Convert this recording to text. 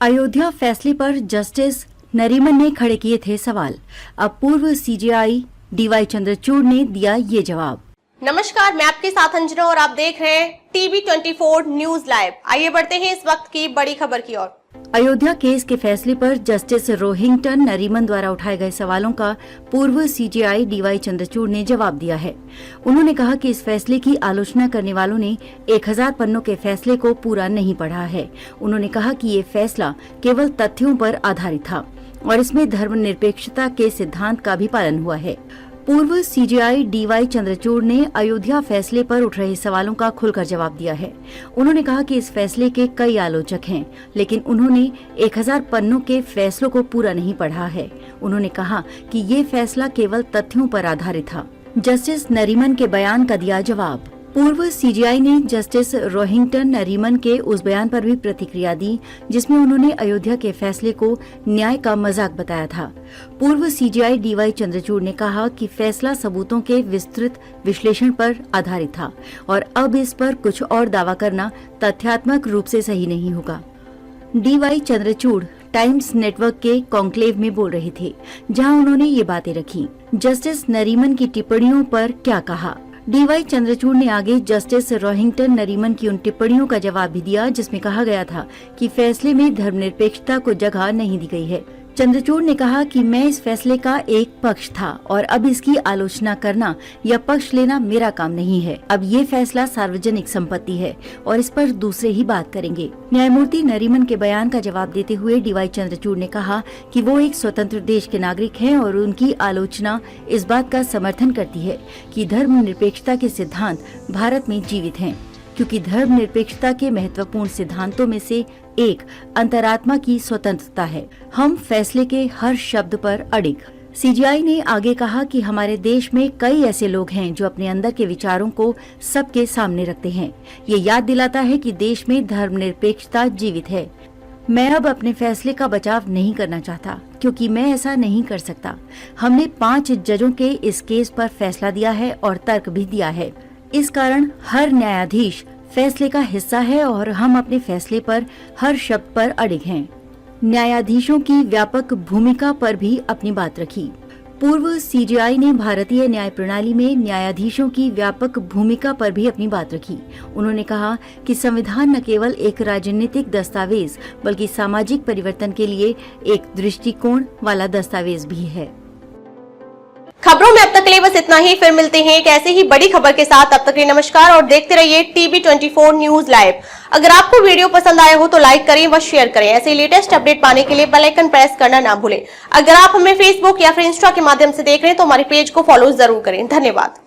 अयोध्या फैसले पर जस्टिस नरीमन ने खड़े किए थे सवाल। अब पूर्व सीजेआई डीवाई चंद्रचूड़ ने दिया ये जवाब। नमस्कार, मैं आपके साथ अंजना और आप देख रहे हैं टीवी 24 न्यूज लाइव। आइए बढ़ते हैं इस वक्त की बड़ी खबर की ओर। अयोध्या केस के फैसले पर जस्टिस रोहिंगटन नरीमन द्वारा उठाए गए सवालों का पूर्व सीजेआई डीवाई चंद्रचूड़ ने जवाब दिया है। उन्होंने कहा कि इस फैसले की आलोचना करने वालों ने 1000 पन्नों के फैसले को पूरा नहीं पढ़ा है। उन्होंने कहा कि ये फैसला केवल तथ्यों पर आधारित था और इसमें धर्मनिरपेक्षता के सिद्धांत का भी पालन हुआ है। पूर्व सीजेआई डीवाई चंद्रचूड़ ने अयोध्या फैसले पर उठ रहे सवालों का खुलकर जवाब दिया है। उन्होंने कहा कि इस फैसले के कई आलोचक हैं, लेकिन उन्होंने 1000 पन्नों के फैसलों को पूरा नहीं पढ़ा है। उन्होंने कहा कि ये फैसला केवल तथ्यों पर आधारित था। जस्टिस नरीमन के बयान का दिया जवाब। पूर्व सीजेआई ने जस्टिस रोहिंगटन नरीमन के उस बयान पर भी प्रतिक्रिया दी जिसमें उन्होंने अयोध्या के फैसले को न्याय का मजाक बताया था। पूर्व सीजेआई डीवाई चंद्रचूड़ ने कहा कि फैसला सबूतों के विस्तृत विश्लेषण पर आधारित था और अब इस पर कुछ और दावा करना तथ्यात्मक रूप से सही नहीं होगा। डीवाई चंद्रचूड़ टाइम्स नेटवर्क के कॉन्क्लेव में बोल रहे थे, जहां उन्होंने ये बातें रखी। जस्टिस नरीमन की टिप्पणियों पर क्या कहा? डीवाई चंद्रचूड़ ने आगे जस्टिस रोहिंगटन नरीमन की उन टिप्पणियों का जवाब भी दिया जिसमें कहा गया था कि फैसले में धर्मनिरपेक्षता को जगह नहीं दी गई है। चंद्रचूड़ ने कहा कि मैं इस फैसले का एक पक्ष था और अब इसकी आलोचना करना या पक्ष लेना मेरा काम नहीं है। अब ये फैसला सार्वजनिक संपत्ति है और इस पर दूसरे ही बात करेंगे। न्यायमूर्ति नरीमन के बयान का जवाब देते हुए डीवाई चंद्रचूड़ ने कहा कि वो एक स्वतंत्र देश के नागरिक हैं और उनकी आलोचना इस बात का समर्थन करती है कि धर्मनिरपेक्षता के सिद्धांत भारत में जीवित हैं, क्योंकि धर्मनिरपेक्षता के महत्वपूर्ण सिद्धांतों में से एक अंतरात्मा की स्वतंत्रता है। हम फैसले के हर शब्द पर अडिग। सीजेआई ने आगे कहा कि हमारे देश में कई ऐसे लोग हैं जो अपने अंदर के विचारों को सबके सामने रखते हैं। ये याद दिलाता है कि देश में धर्मनिरपेक्षता जीवित है। मैं अब अपने फैसले का बचाव नहीं करना चाहता, क्योंकि मैं ऐसा नहीं कर सकता। हमने 5 जजों के इस केस पर फैसला दिया है और तर्क भी दिया है। इस कारण हर न्यायाधीश फैसले का हिस्सा है और हम अपने फैसले पर हर शब्द पर अडिग हैं। न्यायाधीशों की व्यापक भूमिका पर भी अपनी बात रखी। पूर्व सीजेआई ने भारतीय न्याय प्रणाली में न्यायाधीशों की व्यापक भूमिका पर भी अपनी बात रखी। उन्होंने कहा कि संविधान न केवल एक राजनीतिक दस्तावेज बल्कि सामाजिक परिवर्तन के लिए एक दृष्टिकोण वाला दस्तावेज भी है। खबरों में अब तक के लिए बस इतना ही। फिर मिलते हैं एक ऐसे ही बड़ी खबर के साथ। तब तक के लिए नमस्कार और देखते रहिए टीवी 24 न्यूज लाइव। अगर आपको वीडियो पसंद आया हो तो लाइक करें व शेयर करें। ऐसे लेटेस्ट अपडेट पाने के लिए बेल आइकन प्रेस करना ना भूलें। अगर आप हमें फेसबुक या फिर इंस्टा के माध्यम से देख रहे हैं तो हमारे पेज को फॉलो जरूर करें। धन्यवाद।